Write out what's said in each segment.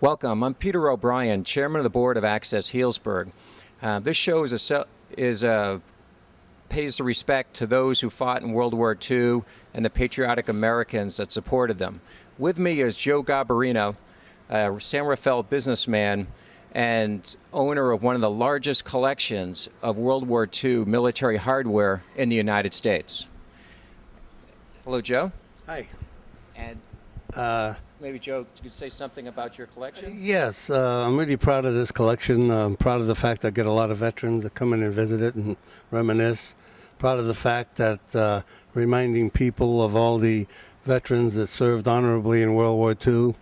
Welcome. I'm Peter O'Brien, Chairman of the Board of Access Healdsburg. This show pays the respect to those who fought in World War II and the patriotic Americans that supported them. With me is Joe Garbarino, a San Rafael businessman and owner of one of the largest collections of World War II military hardware in the United States. Hello, Joe. Hi. And maybe, Joe, you could say something about your collection? Yes, I'm really proud of this collection. I'm proud of the fact I get a lot of veterans that come in and visit it and reminisce. Proud of the fact that reminding people of all the veterans that served honorably in World War II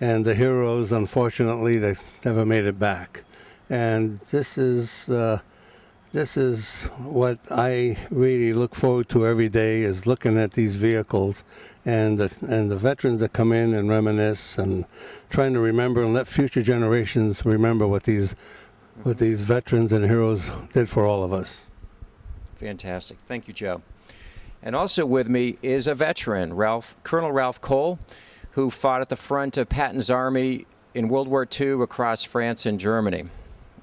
and the heroes, unfortunately, that never made it back. And this is what I really look forward to every day, is looking at these vehicles and the veterans that come in and reminisce and trying to remember and let future generations remember what these veterans and heroes did for all of us. Fantastic. Thank you, Joe. And also with me is a veteran, Colonel Ralph Cole, who fought at the front of Patton'S army in World War II across France and Germany.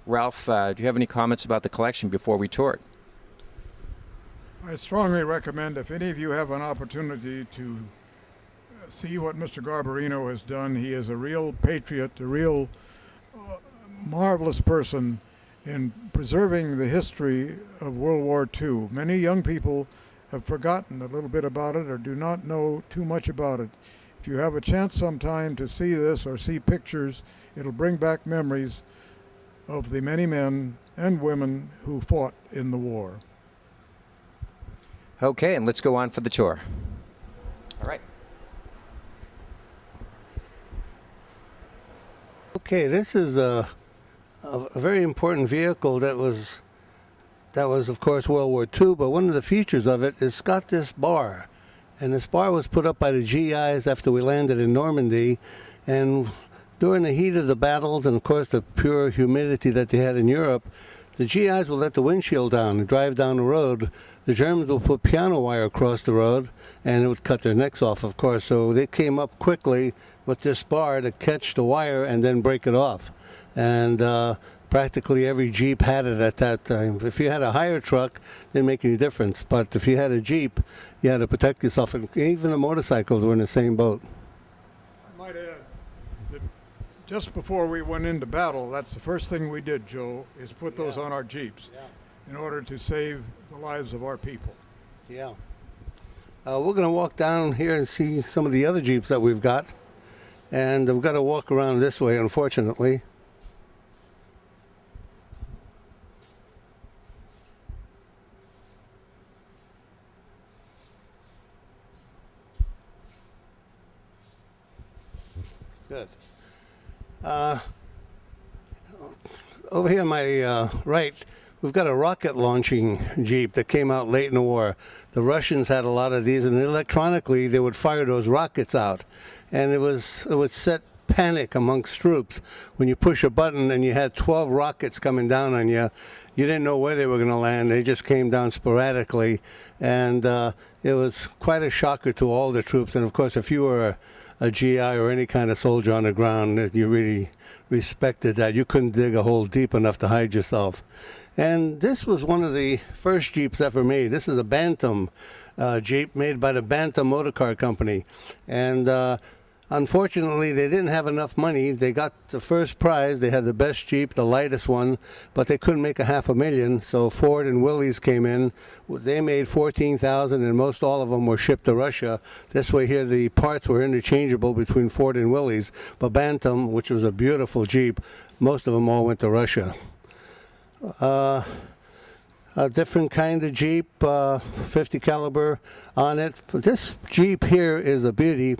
Ralph, do you have any comments about the collection before we tour it? I strongly recommend, if any of you have an opportunity to see what Mr. Garbarino has done, he is a real patriot, a real marvelous person in preserving the history of World War II. Many young people have forgotten a little bit about it or do not know too much about it. If you have a chance sometime to see this or see pictures, it'll bring back memories of the many men and women who fought in the war. Okay, and let's go on for the tour. All right. Okay, this is a very important vehicle that was of course World War II, but one of the features of it is it's got this bar. And this bar was put up by the GIs after we landed in Normandy, and during the heat of the battles and of course the pure humidity that they had in Europe, the GIs would let the windshield down and drive down the road. The Germans would put piano wire across the road and it would cut their necks off, of course. So they came up quickly with this bar to catch the wire and then break it off. And practically every Jeep had it at that time. If you had a hire truck, it didn't make any difference. But if you had a Jeep, you had to protect yourself. And even the motorcycles were in the same boat. I might add that just before we went into battle, that's the first thing we did, Joe, is put those on our Jeeps in order to save the lives of our people. Yeah. We're going to walk down here and see some of the other Jeeps that we've got. And we've got to walk around this way, unfortunately. Good. Over here on my right, we've got a rocket launching Jeep that came out late in the war. The Russians had a lot of these, and electronically they would fire those rockets out. And it would set panic amongst troops. When you push a button and you had 12 rockets coming down on you, you didn't know where they were going to land. They just came down sporadically. And it was quite a shocker to all the troops. And of course, if you were a GI or any kind of soldier on the ground, you really respected that. You couldn't dig a hole deep enough to hide yourself. And this was one of the first Jeeps ever made. This is a Bantam Jeep made by the Bantam Motor Car Company. And unfortunately, they didn't have enough money. They got the first prize. They had the best Jeep, the lightest one, but they couldn't make $500,000. So Ford and Willys came in. They made 14,000, and most all of them were shipped to Russia. This way here, the parts were interchangeable between Ford and Willys. But Bantam, which was a beautiful Jeep, most of them all went to Russia. A different kind of Jeep, 50 caliber on it. But this Jeep here is a beauty.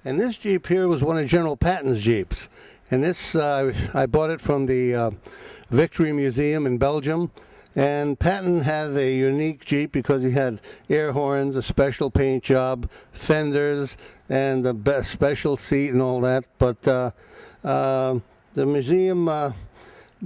And this Jeep here was one of General Patton's Jeeps. And this, I bought it from the Victory Museum in Belgium. And Patton had a unique Jeep because he had air horns, a special paint job, fenders, and the best special seat and all that. But the museum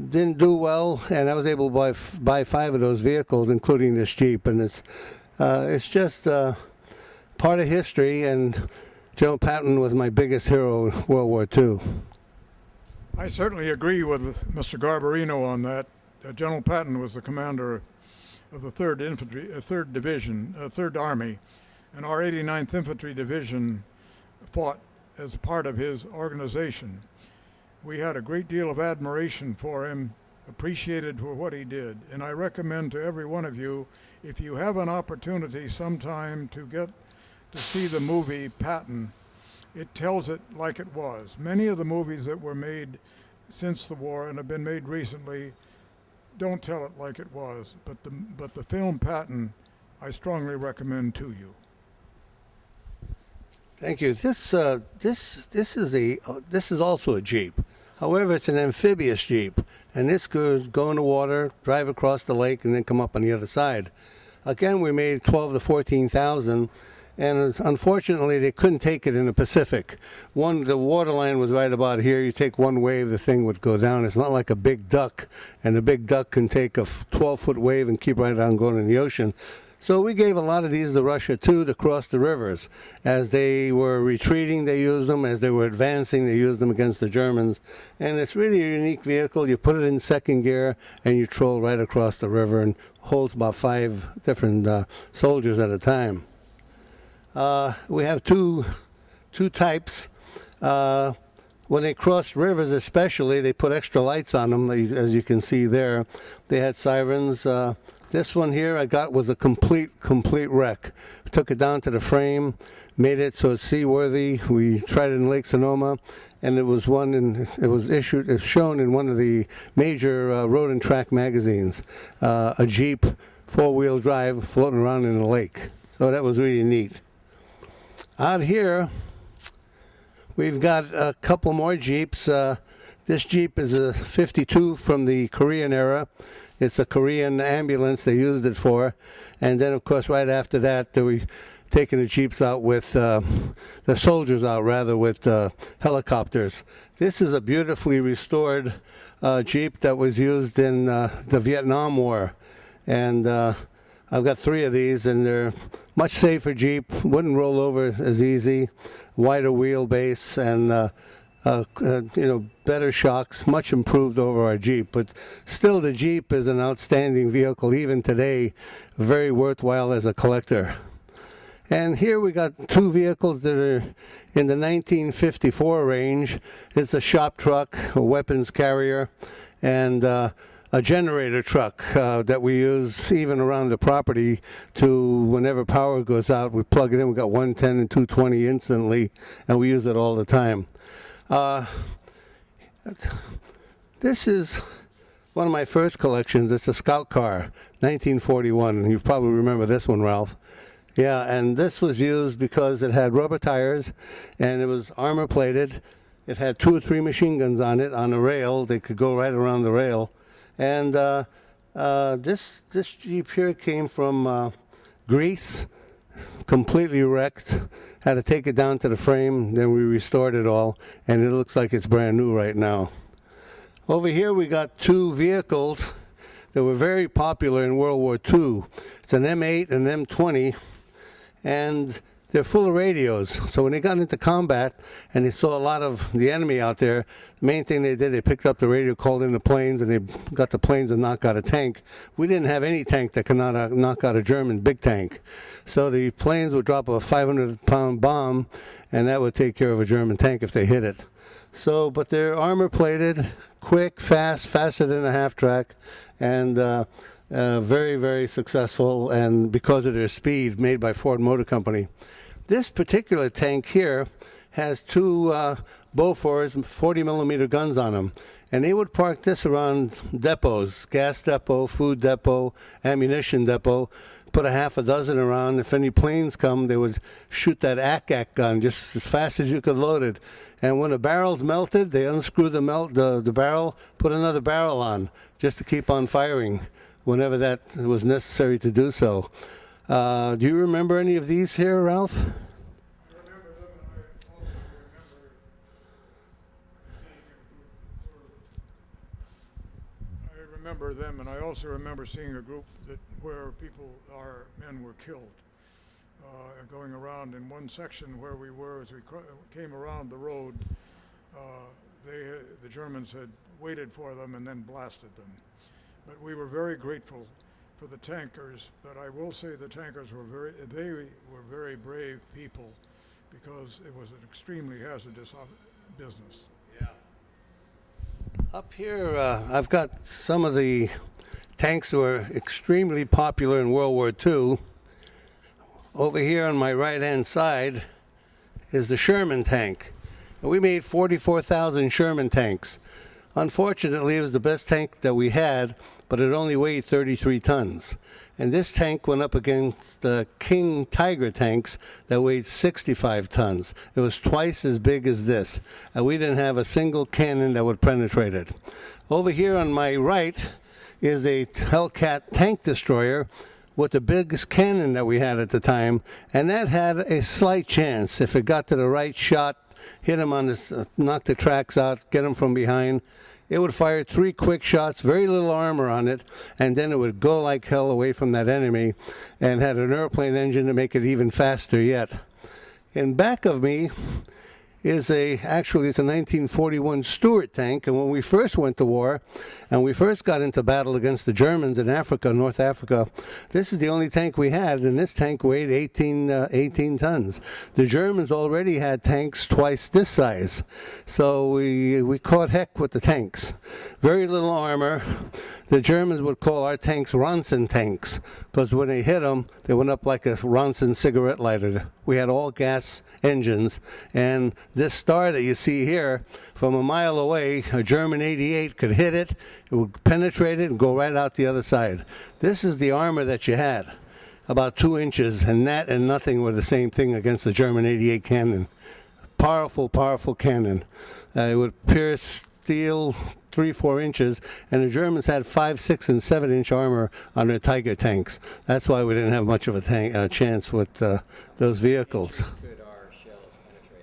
didn't do well, and I was able to buy 5 of those vehicles, including this Jeep. And it's just part of history, and General Patton was my biggest hero in World War II. I certainly agree with Mr. Garbarino on that. General Patton was the commander of the 3rd Infantry, 3rd Division, 3rd Army, and our 89th Infantry Division fought as part of his organization. We had a great deal of admiration for him, appreciated for what he did, and I recommend to every one of you, if you have an opportunity sometime to get to see the movie Patton, it tells it like it was. Many of the movies that were made since the war and have been made recently don't tell it like it was, but the film Patton, I strongly recommend to you. Thank you. This is also a Jeep. However, it's an amphibious Jeep, and this could go in the water, drive across the lake, and then come up on the other side. Again, we made 12 to 14,000, and unfortunately, they couldn't take it in the Pacific. The water line was right about here. You take one wave, the thing would go down. It's not like a big duck, and a big duck can take a 12-foot wave and keep right on going in the ocean. So we gave a lot of these to Russia, too, to cross the rivers. As they were retreating, they used them. As they were advancing, they used them against the Germans. And it's really a unique vehicle. You put it in second gear, and you troll right across the river and holds about 5 different soldiers at a time. We have two types. When they crossed rivers especially, they put extra lights on them, as you can see there. They had sirens. This one here I got was a complete wreck. Took it down to the frame, made it so it's seaworthy. We tried it in Lake Sonoma, and it was shown in one of the major road and track magazines. A Jeep, 4-wheel drive, floating around in the lake. So that was really neat. Out here, we've got a couple more Jeeps. This Jeep is a 52 from the Korean era. It's a Korean ambulance they used it for. And then, of course, right after that, they were taking the Jeeps out with, the soldiers out, rather, with helicopters. This is a beautifully restored Jeep that was used in the Vietnam War. And I've got 3 of these, and they're much safer Jeep, wouldn't roll over as easy, wider wheelbase, and better shocks, much improved over our Jeep. But still, the Jeep is an outstanding vehicle, even today, very worthwhile as a collector. And here we got 2 vehicles that are in the 1954 range. It's a shop truck, a weapons carrier, and a generator truck that we use even around the property to, whenever power goes out, we plug it in. We got 110 and 220 instantly, and we use it all the time. This is one of my first collections. It's a Scout car, 1941. You probably remember this one, Ralph. Yeah, and this was used because it had rubber tires, and it was armor plated. It had 2 or 3 machine guns on it, on a rail. They could go right around the rail. And this Jeep here came from Greece, completely wrecked. Had to take it down to the frame, then we restored it all, and it looks like it's brand new right now. Over here we got 2 vehicles that were very popular in World War II. It's an M8 and an M20, and they're full of radios. So when they got into combat and they saw a lot of the enemy out there, the main thing they did, they picked up the radio, called in the planes, and they got the planes to knock out a tank. We didn't have any tank that could knock out a German big tank. So the planes would drop a 500-pound bomb, and that would take care of a German tank if they hit it. So, but they're armor plated, quick, fast, faster than a half-track, and very, very successful, and because of their speed, made by Ford Motor Company. This particular tank here has 2 Bofors 40-millimeter guns on them, and they would park this around depots, gas depot, food depot, ammunition depot, put a half a dozen around. If any planes come, they would shoot that ACAC gun just as fast as you could load it. And when the barrel's melted, they unscrew the barrel, put another barrel on, just to keep on firing whenever that was necessary to do so. Do you remember any of these here, Ralph? I remember them, and I also remember seeing a group where our men were killed, going around in one section where we were. As we came around the road, the Germans had waited for them and then blasted them. But we were very grateful for the tankers. But I will say the tankers were very brave people, because it was an extremely hazardous business. Up here, I've got some of the tanks that were extremely popular in World War II. Over here on my right-hand side is the Sherman tank. And we made 44,000 Sherman tanks. Unfortunately, it was the best tank that we had, but it only weighed 33 tons. And this tank went up against the King Tiger tanks that weighed 65 tons. It was twice as big as this, and we didn't have a single cannon that would penetrate it. Over here on my right is a Hellcat tank destroyer with the biggest cannon that we had at the time, and that had a slight chance. If it got to the right shot, hit him on the, knock the tracks out, get him from behind, it would fire 3 quick shots, very little armor on it, and then it would go like hell away from that enemy, and had an airplane engine to make it even faster yet. In back of me is actually it's a 1941 Stuart tank, and when we first went to war, and we first got into battle against the Germans in Africa, North Africa, this is the only tank we had, and this tank weighed 18 tons. The Germans already had tanks twice this size, so we caught heck with the tanks. Very little armor. The Germans would call our tanks Ronson tanks, because when they hit them, they went up like a Ronson cigarette lighter. We had all gas engines, and this star that you see here, from a mile away, a German 88 could hit it, it would penetrate it and go right out the other side. This is the armor that you had, about 2 inches, and that and nothing were the same thing against the German 88 cannon. Powerful, powerful cannon. It would pierce steel 3-4 inches, and the Germans had 5, 6, and 7-inch armor on their Tiger tanks. That's why we didn't have much of a chance with those vehicles. Could our shells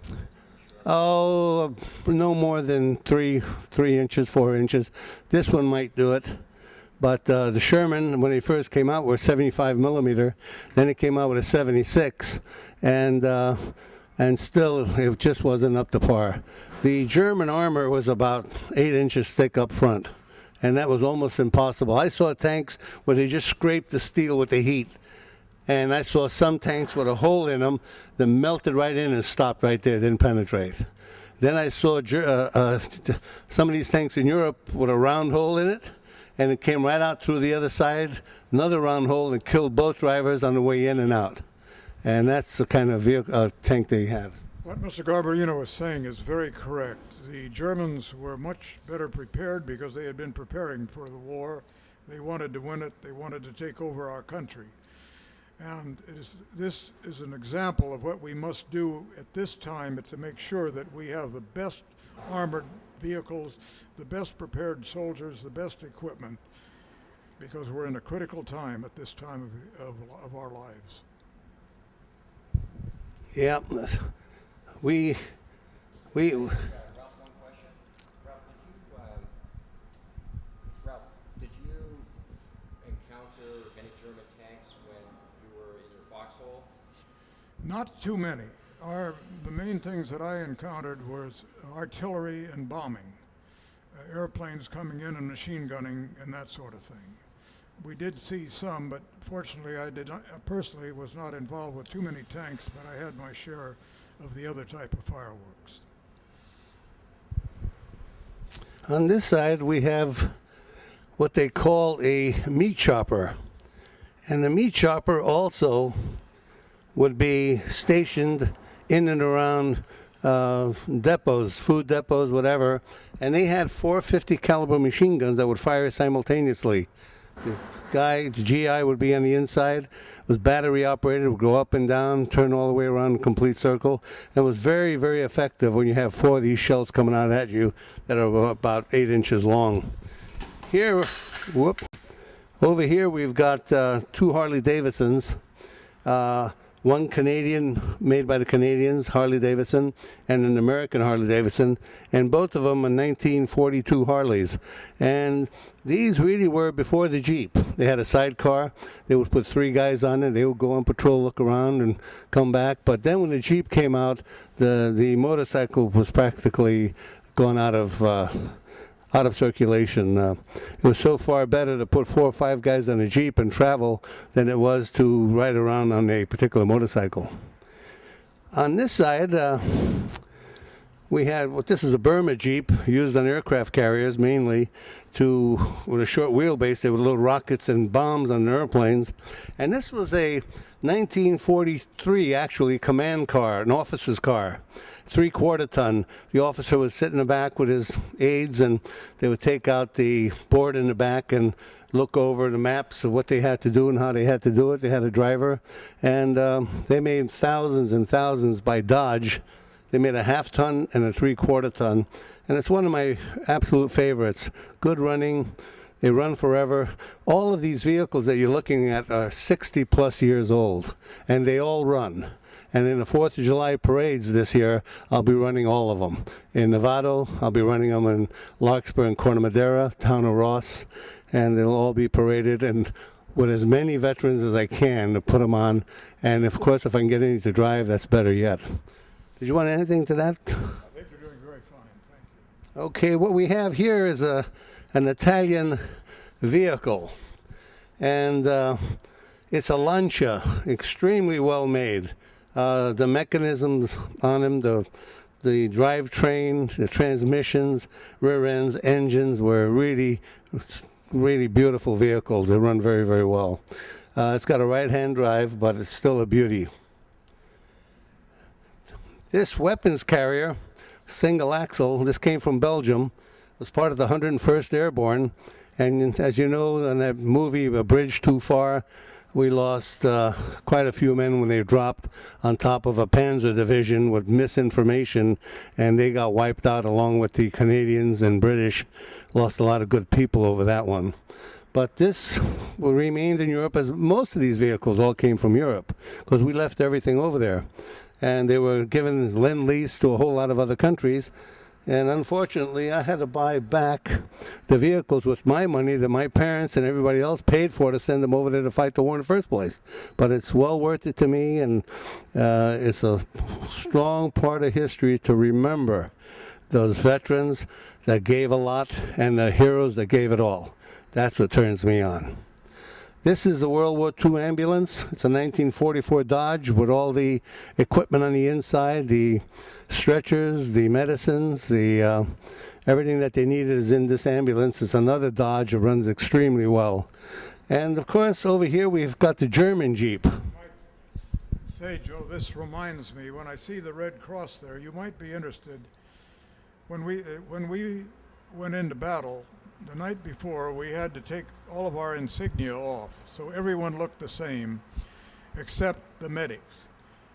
penetrate? Oh, no more than 3 inches, 4 inches. This one might do it. But the Sherman, when they first came out, were 75 millimeter. Then it came out with a 76, and still it just wasn't up to par. The German armor was about 8 inches thick up front, and that was almost impossible. I saw tanks where they just scraped the steel with the heat, and I saw some tanks with a hole in them that melted right in and stopped right there, didn't penetrate. Then I saw some of these tanks in Europe with a round hole in it, and it came right out through the other side, another round hole, and killed both drivers on the way in and out. And that's the kind of tank they had. What Mr. Garbarino was saying is very correct. The Germans were much better prepared because they had been preparing for the war. They wanted to win it. They wanted to take over our country. And this is an example of what we must do at this time to make sure that we have the best armored vehicles, the best prepared soldiers, the best equipment, because we're in a critical time at this time of our lives. Yeah. We Ralph, one question. Ralph, did you encounter any German tanks when you were in your foxhole? Not too many. The main things that I encountered was artillery and bombing, airplanes coming in and machine gunning and that sort of thing. We did see some, but fortunately I personally was not involved with too many tanks, but I had my share of the other type of fireworks. On this side, we have what they call a meat chopper. And the meat chopper also would be stationed in and around depots, food depots, whatever. And they had 450 caliber machine guns that would fire simultaneously. The GI would be on the inside. It was battery operated, would go up and down, turn all the way around, a complete circle. It was very, very effective when you have 4 of these shells coming out at you that are about 8 inches long. Here, over here we've got 2 Harley Davidsons. One Canadian, made by the Canadians, Harley Davidson, and an American Harley Davidson, and both of them are 1942 Harleys. And these really were before the Jeep. They had a sidecar. They would put 3 guys on it. They would go on patrol, look around, and come back. But then when the Jeep came out, the motorcycle was practically gone out of circulation. It was so far better to put 4 or 5 guys on a Jeep and travel than it was to ride around on a particular motorcycle. On this side, we had this is a Burma Jeep used on aircraft carriers mainly with a short wheelbase. They were little rockets and bombs on airplanes. And this was a 1943 actually command car, an officer's car, 3/4 ton. The officer would sit in the back with his aides, and they would take out the board in the back and look over the maps of what they had to do and how they had to do it. They had a driver, and they made thousands and thousands by Dodge. They made a 1/2 ton and a 3/4 ton, and it's one of my absolute favorites. Good running. They run forever. All of these vehicles that you're looking at are 60 plus years old, and they all run. And in the 4th of July parades this year, I'll be running all of them. In Novato, I'll be running them in Larkspur and Corte Madera, town of Ross, and they'll all be paraded and with as many veterans as I can to put them on. And of course, if I can get any to drive, that's better yet. Did you want anything to that? I think you're doing very fine. Thank you. Okay, what we have here is an Italian vehicle, and it's a Lancia, extremely well made. The mechanisms on them, the drivetrain, the transmissions, rear ends, engines were really beautiful vehicles. They run very, very well. It's got a right-hand drive, but it's still a beauty. This weapons carrier, single axle, this came from Belgium, was part of the 101st Airborne. And as you know, in that movie, A Bridge Too Far, we lost quite a few men when they dropped on top of a Panzer division with misinformation, and they got wiped out along with the Canadians and British. Lost a lot of good people over that one. But this remained in Europe, as most of these vehicles all came from Europe, because we left everything over there. And they were given lend-lease to a whole lot of other countries. And unfortunately, I had to buy back the vehicles with my money that my parents and everybody else paid for to send them over there to fight the war in the first place. But it's well worth it to me, and it's a strong part of history to remember those veterans that gave a lot and the heroes that gave it all. That's what turns me on. This is a World War II ambulance. It's a 1944 Dodge with all the equipment on the inside, the stretchers, the medicines, the everything that they needed is in this ambulance. It's another Dodge that runs extremely well. And of course, over here we've got the German Jeep. Say, Joe, this reminds me, when I see the Red Cross there, you might be interested. When we went into battle, the night before, we had to take all of our insignia off, so everyone looked the same, except the medics.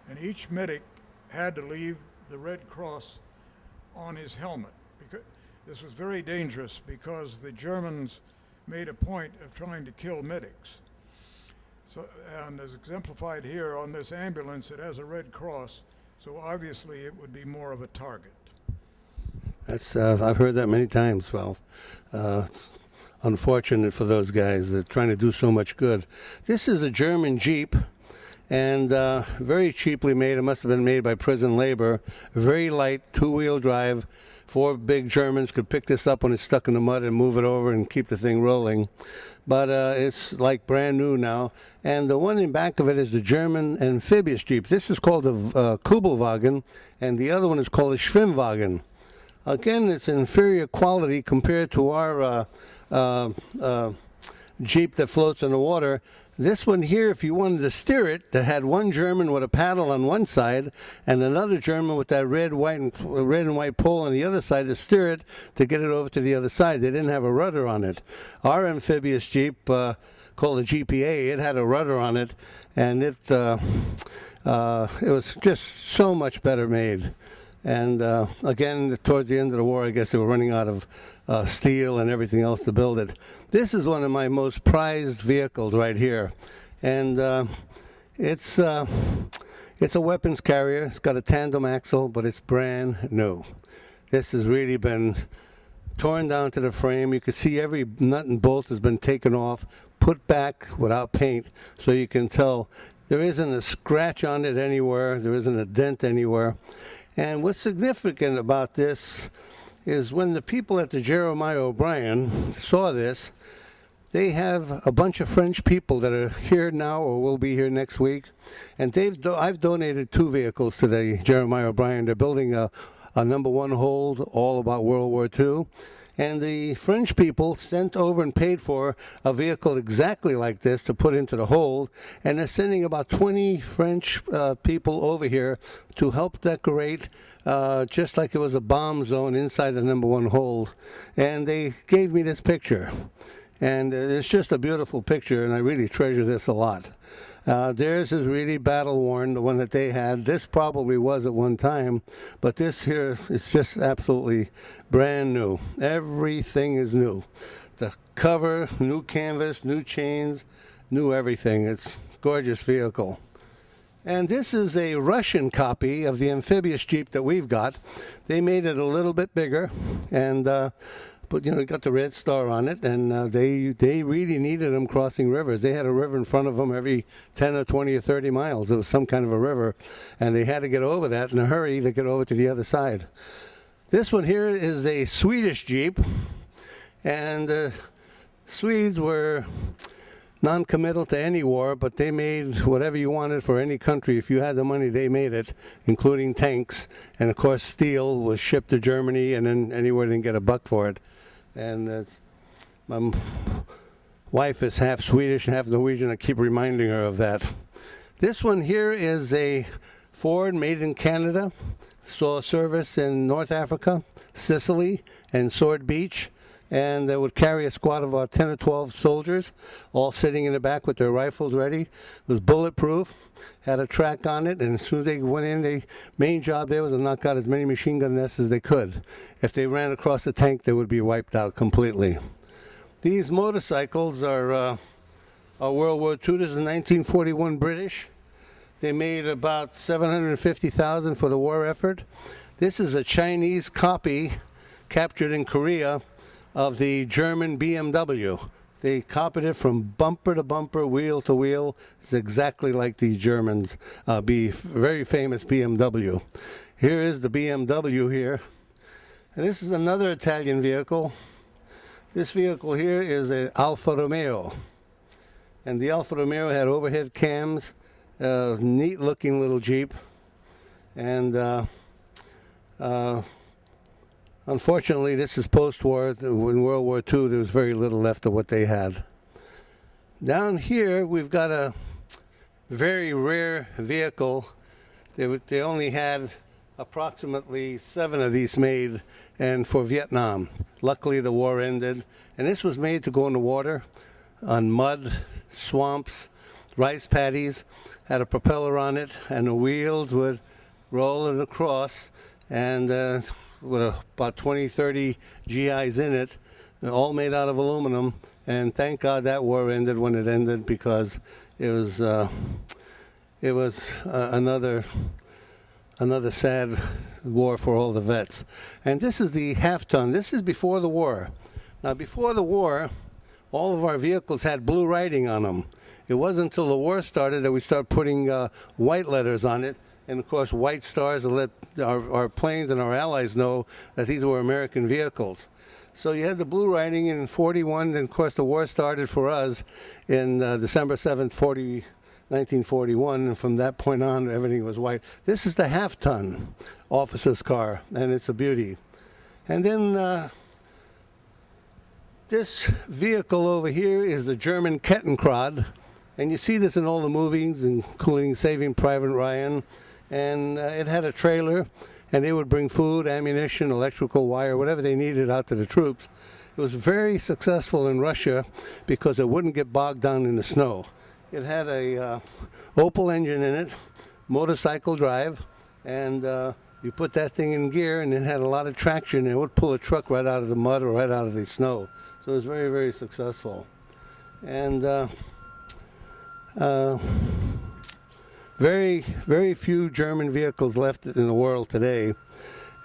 And each medic had to leave the Red Cross on his helmet. Because this was very dangerous, because the Germans made a point of trying to kill medics. So, and as exemplified here on this ambulance, it has a Red Cross, so obviously it would be more of a target. That's I've heard that many times. Well, it's unfortunate for those guys that are trying to do so much good. This is a German Jeep, and very cheaply made. It must have been made by prison labor. Very light, 2-wheel drive. 4 big Germans could pick this up when it's stuck in the mud and move it over and keep the thing rolling. But it's like brand new now. And the one in back of it is the German amphibious Jeep. This is called a Kubelwagen, and the other one is called a Schwimmwagen. Again, it's inferior quality compared to our Jeep that floats in the water. This one here, if you wanted to steer it, that had one German with a paddle on one side and another German with that red and white pole on the other side to steer it to get it over to the other side. They didn't have a rudder on it. Our amphibious Jeep, called a GPA, it had a rudder on it, and it was just so much better made. And again, towards the end of the war, I guess they were running out of steel and everything else to build it. This is one of my most prized vehicles right here. And it's a weapons carrier. It's got a tandem axle, but it's brand new. This has really been torn down to the frame. You can see every nut and bolt has been taken off, put back without paint, so you can tell there isn't a scratch on it anywhere. There isn't a dent anywhere. And what's significant about this is when the people at the Jeremiah O'Brien saw this, they have a bunch of French people that are here now or will be here next week, and I've donated 2 vehicles to the Jeremiah O'Brien. They're building a number 1 hold all about World War II, and the French people sent over and paid for a vehicle exactly like this to put into the hold, and they're sending about 20 French people over here to help decorate just like it was a bomb zone inside the number 1 hold. And they gave me this picture. And it's just a beautiful picture, and I really treasure this a lot. Theirs is really battle-worn, the one that they had. This probably was at one time, but this here is just absolutely brand new. Everything is new. The cover, new canvas, new chains, new everything. It's a gorgeous vehicle. And this is a Russian copy of the amphibious Jeep that we've got. They made it a little bit bigger, and but it got the red star on it, and they really needed them crossing rivers. They had a river in front of them every 10 or 20 or 30 miles. It was some kind of a river, and they had to get over that in a hurry to get over to the other side. This one here is a Swedish Jeep, and the Swedes were non-committal to any war, but they made whatever you wanted for any country. If you had the money, they made it, including tanks. And of course, steel was shipped to Germany, and then anywhere they didn't get a buck for it. And my wife is half Swedish and half Norwegian. I keep reminding her of that. This one here is a Ford made in Canada. Saw service in North Africa, Sicily, and Sword Beach. And they would carry a squad of about 10 or 12 soldiers, all sitting in the back with their rifles ready. It was bulletproof, had a track on it, and as soon as they went in, the main job there was to knock out as many machine gun nests as they could. If they ran across the tank, they would be wiped out completely. These motorcycles are World War II. This is 1941 British. They made about 750,000 for the war effort. This is a Chinese copy captured in Korea of the German BMW. They copied it from bumper to bumper, wheel to wheel. It's exactly like the Germans, very famous BMW. Here is the BMW here. And this is another Italian vehicle. This vehicle here is an Alfa Romeo. And the Alfa Romeo had overhead cams, neat looking little Jeep. And unfortunately, this is post-war. In World War II, there was very little left of what they had. Down here, we've got a very rare vehicle. They only had approximately 7 of these made, and for Vietnam. Luckily, the war ended. And this was made to go in the water on mud, swamps, rice paddies. Had a propeller on it, and the wheels would roll it across, and with about 20, 30 GIs in it, all made out of aluminum. And thank God that war ended when it ended, because it was another sad war for all the vets. And this is the half-ton. This is before the war. Now, before the war, all of our vehicles had blue writing on them. It wasn't until the war started that we started putting white letters on it. And of course, white stars to let our planes and our allies know that these were American vehicles. So you had the blue writing in 41, and of course the war started for us in December 7th, 1941, and from that point on, everything was white. This is the half-ton officer's car, and it's a beauty. And then this vehicle over here is the German Kettenkrad, and you see this in all the movies, including Saving Private Ryan. And it had a trailer, and they would bring food, ammunition, electrical wire, whatever they needed out to the troops. It was very successful in Russia because it wouldn't get bogged down in the snow. It had a Opel engine in it, motorcycle drive, and you put that thing in gear, and it had a lot of traction, and it would pull a truck right out of the mud or right out of the snow. So it was very, very successful. And very, very few German vehicles left in the world today,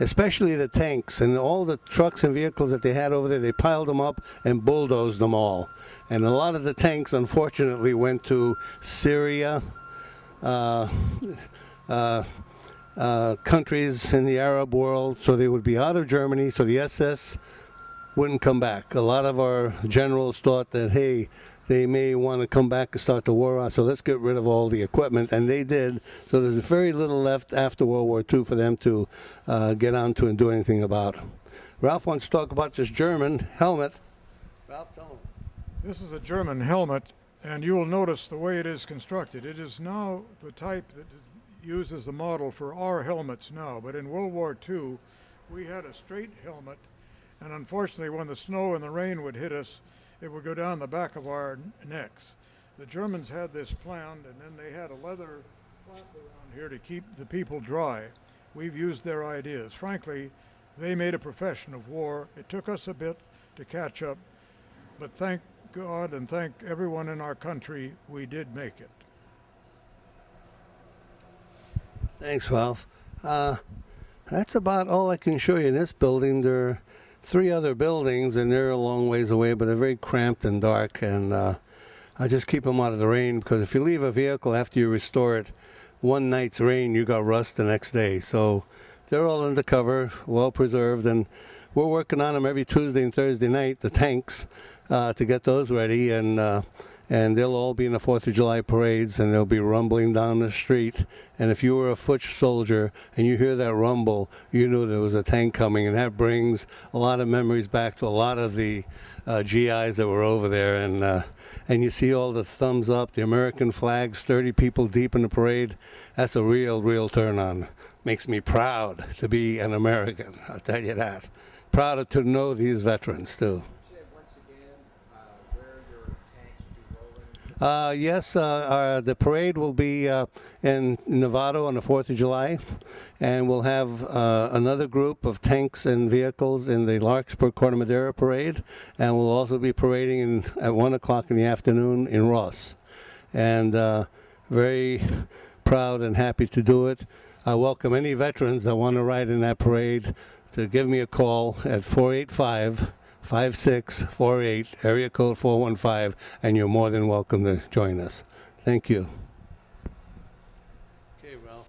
especially the tanks. And all the trucks and vehicles that they had over there, they piled them up and bulldozed them all. And a lot of the tanks, unfortunately, went to Syria, countries in the Arab world, so they would be out of Germany, so the SS wouldn't come back. A lot of our generals thought that, hey, they may want to come back and start the war on, so let's get rid of all the equipment, and they did. So there's very little left after World War II for them to get onto and do anything about. Ralph wants to talk about this German helmet. Ralph, tell him. This is a German helmet, and you will notice the way it is constructed. It is now the type that is used as the model for our helmets now, but in World War II, we had a straight helmet, and unfortunately when the snow and the rain would hit us, it would go down the back of our necks. The Germans had this planned, and then they had a leather flap around here to keep the people dry. We've used their ideas. Frankly, they made a profession of war. It took us a bit to catch up, but thank God and thank everyone in our country, we did make it. Thanks, Ralph. That's about all I can show you in this building. There are 3 other buildings, and they're a long ways away, but they're very cramped and dark, and I just keep them out of the rain, because if you leave a vehicle after you restore it, one night's rain, you got rust the next day. So they're all undercover, well preserved, and we're working on them every Tuesday and Thursday night, the tanks, to get those ready, and they'll all be in the 4th of July parades, and they'll be rumbling down the street. And if you were a foot soldier and you hear that rumble, you knew there was a tank coming, and that brings a lot of memories back to a lot of the GIs that were over there. And you see all the thumbs up, the American flags, 30 people deep in the parade. That's a real turn on. Makes me proud to be an American, I'll tell you that. Proud to know these veterans, too. Yes, the parade will be in Nevada on the 4th of July, and we'll have another group of tanks and vehicles in the Larkspur Corte Madera parade, and we'll also be parading at 1 o'clock in the afternoon in Ross. And very proud and happy to do it. I welcome any veterans that want to ride in that parade to give me a call at 485-5648, area code 415, and you're more than welcome to join us. Thank you. Okay, Ralph.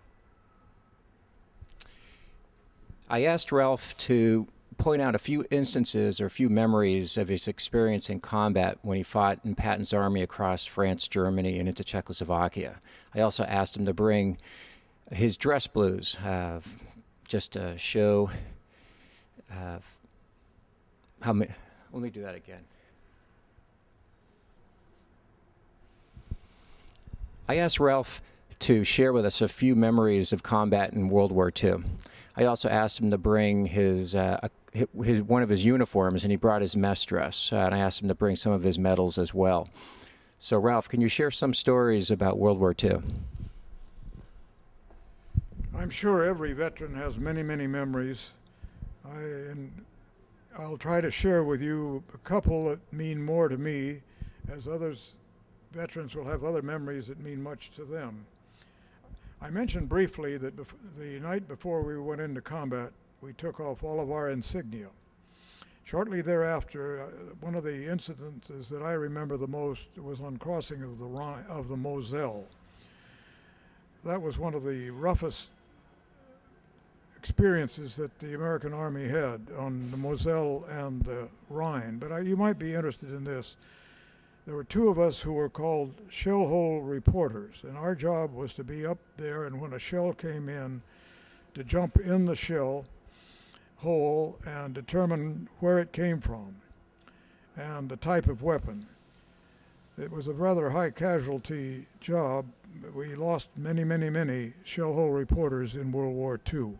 I asked Ralph to point out a few instances or a few memories of his experience in combat when he fought in Patton'S army across France, Germany, and into Czechoslovakia. I also asked him to bring his dress blues, just to show how many. Let me do that again. I asked Ralph to share with us a few memories of combat in World War II. I also asked him to bring his one of his uniforms, and he brought his mess dress. And I asked him to bring some of his medals as well. So, Ralph, can you share some stories about World War II? I'm sure every veteran has many memories. I'll try to share with you a couple that mean more to me, as veterans will have other memories that mean much to them. I mentioned briefly that the night before we went into combat, we took off all of our insignia. Shortly thereafter, one of the incidences that I remember the most was on crossing of the Rhine, of the Moselle. That was one of the roughest experiences that the American Army had on the Moselle and the Rhine. But you might be interested in this. There were 2 of us who were called shell hole reporters, and our job was to be up there, and when a shell came in, to jump in the shell hole and determine where it came from and the type of weapon. It was a rather high casualty job. We lost many shell hole reporters in World War II.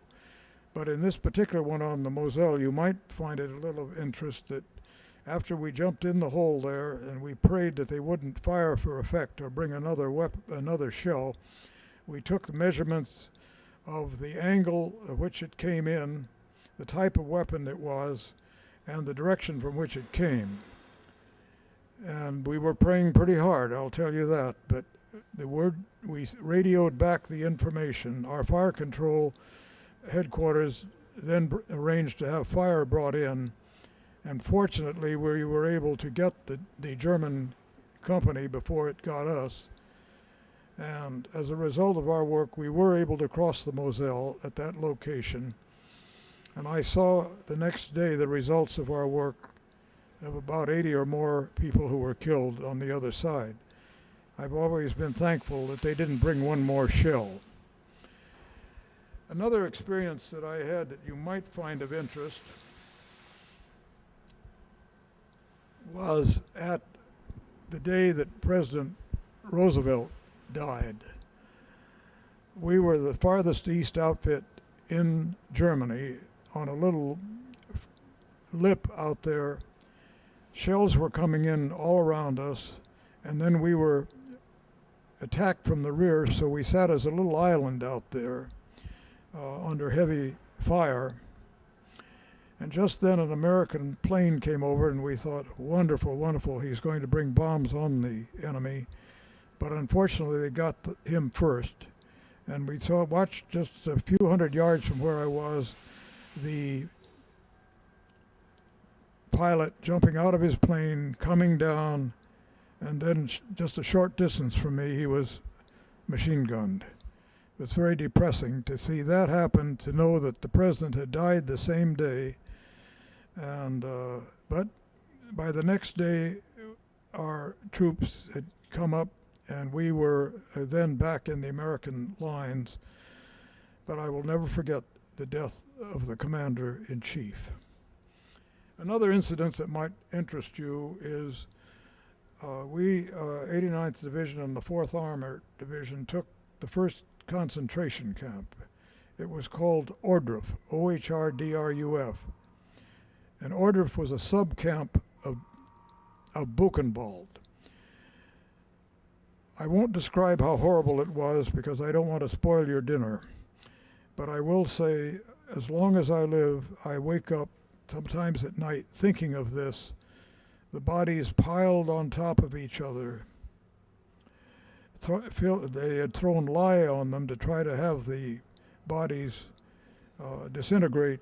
But in this particular one on the Moselle, you might find it a little of interest that after we jumped in the hole there and we prayed that they wouldn't fire for effect or bring another shell, we took the measurements of the angle at which it came in, the type of weapon it was, and the direction from which it came. And we were praying pretty hard, I'll tell you that, but we radioed back the information. Our fire control headquarters then arranged to have fire brought in, and fortunately we were able to get the German company before it got us. And as a result of our work, we were able to cross the Moselle at that location. And I saw the next day the results of our work of about 80 or more people who were killed on the other side. I've always been thankful that they didn't bring one more shell. Another experience that I had that you might find of interest was at the day that President Roosevelt died. We were the farthest east outfit in Germany on a little lip out there. Shells were coming in all around us, and then we were attacked from the rear, so we sat as a little island out there under heavy fire. And just then an American plane came over, and we thought, wonderful, wonderful, he's going to bring bombs on the enemy. But unfortunately, they got him first. And we watched just a few hundred yards from where I was, the pilot jumping out of his plane, coming down, and then just a short distance from me, he was machine gunned. It was very depressing to see that happen, to know that the president had died the same day. And but by the next day, our troops had come up, and we were then back in the American lines. But I will never forget the death of the commander-in-chief. Another incident that might interest you is we, 89th Division and the 4th Armored Division, took the first concentration camp. It was called Ohrdruf, Ohrdruf. And Ohrdruf was a sub-camp of Buchenwald. I won't describe how horrible it was because I don't want to spoil your dinner. But I will say, as long as I live, I wake up sometimes at night thinking of this. The bodies piled on top of each other. They had thrown lye on them to try to have the bodies disintegrate.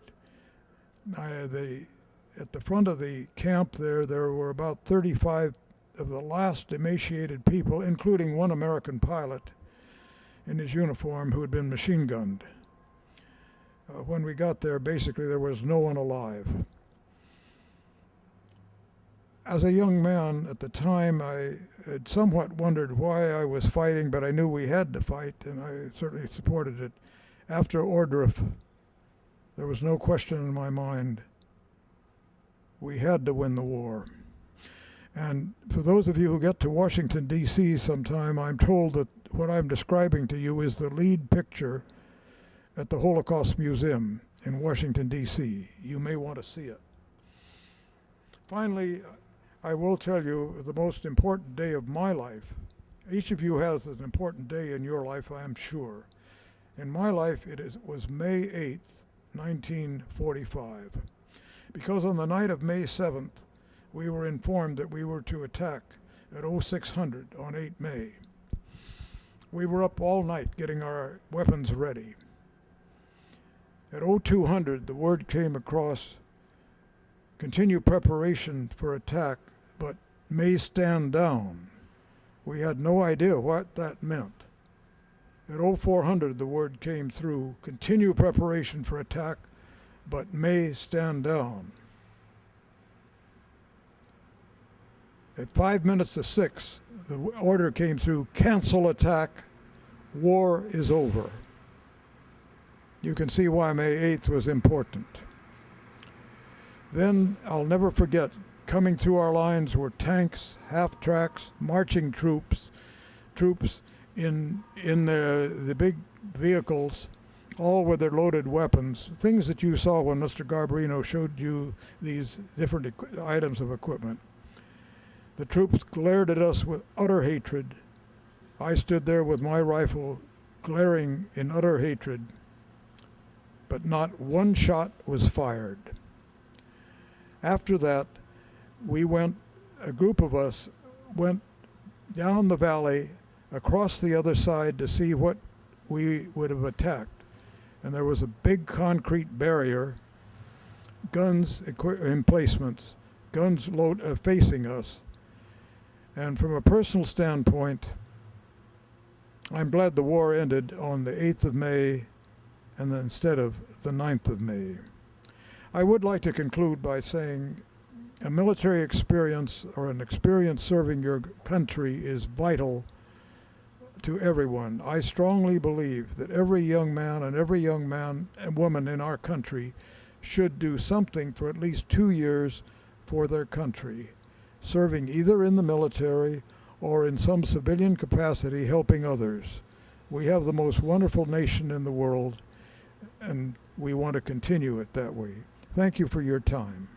At the front of the camp there were about 35 of the last emaciated people, including one American pilot in his uniform who had been machine gunned. When we got there, basically there was no one alive. As a young man at the time, I had somewhat wondered why I was fighting, but I knew we had to fight, and I certainly supported it. After Ohrdruf, there was no question in my mind. We had to win the war. And for those of you who get to Washington, D.C. sometime, I'm told that what I'm describing to you is the lead picture at the Holocaust Museum in Washington, D.C. You may want to see it. Finally, I will tell you the most important day of my life. Each of you has an important day in your life, I am sure. In my life, was May 8th, 1945. Because on the night of May 7th, we were informed that we were to attack at 0600 on 8 May. We were up all night getting our weapons ready. At 0200, the word came across, continue preparation for attack, but may stand down. We had no idea what that meant. At 0400, the word came through, continue preparation for attack, but may stand down. At 5 minutes to 6, the order came through, cancel attack, war is over. You can see why May 8th was important. Then, I'll never forget, coming through our lines were tanks, half-tracks, marching troops in the big vehicles, all with their loaded weapons, things that you saw when Mr. Garbarino showed you these different items of equipment. The troops glared at us with utter hatred. I stood there with my rifle glaring in utter hatred, but not one shot was fired. After that, a group of us went down the valley across the other side to see what we would have attacked. And there was a big concrete barrier, guns emplacements, guns facing us. And from a personal standpoint, I'm glad the war ended on the 8th of May and then instead of the 9th of May. I would like to conclude by saying a military experience or an experience serving your country is vital to everyone. I strongly believe that every young man and woman in our country should do something for at least 2 years for their country, serving either in the military or in some civilian capacity helping others. We have the most wonderful nation in the world, and we want to continue it that way. Thank you for your time.